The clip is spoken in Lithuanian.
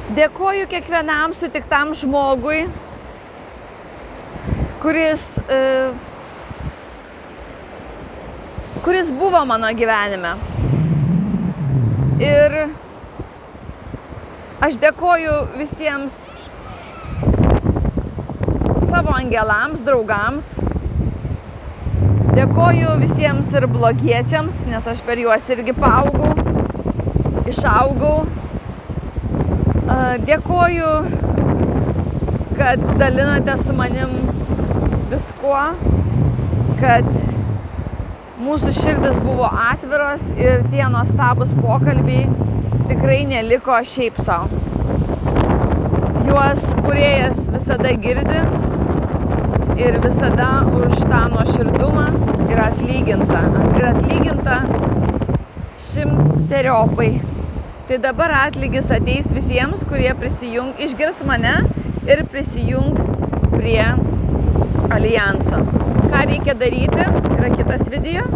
Dėkoju kiekvienam sutiktam žmogui, kuris buvo mano gyvenime. Ir aš dėkoju visiems savo angelams, draugams. Dėkoju visiems ir blogiečiams, nes aš per juos irgi paaugau, išaugau. Dėkoju, kad dalinate su manim viskuo, kad mūsų širdis buvo atviros ir tie nuostabūs pokalbiai tikrai neliko šiaip savo. Juos kūrėjas visada girdi ir visada už tą nuoširdumą yra atlyginta. Ir atlyginta 100-eriopai. Tai dabar atlygis ateis visiems, kurie išgirs mane ir prisijungs prie alijanso. Ką reikia daryti, yra kitas video.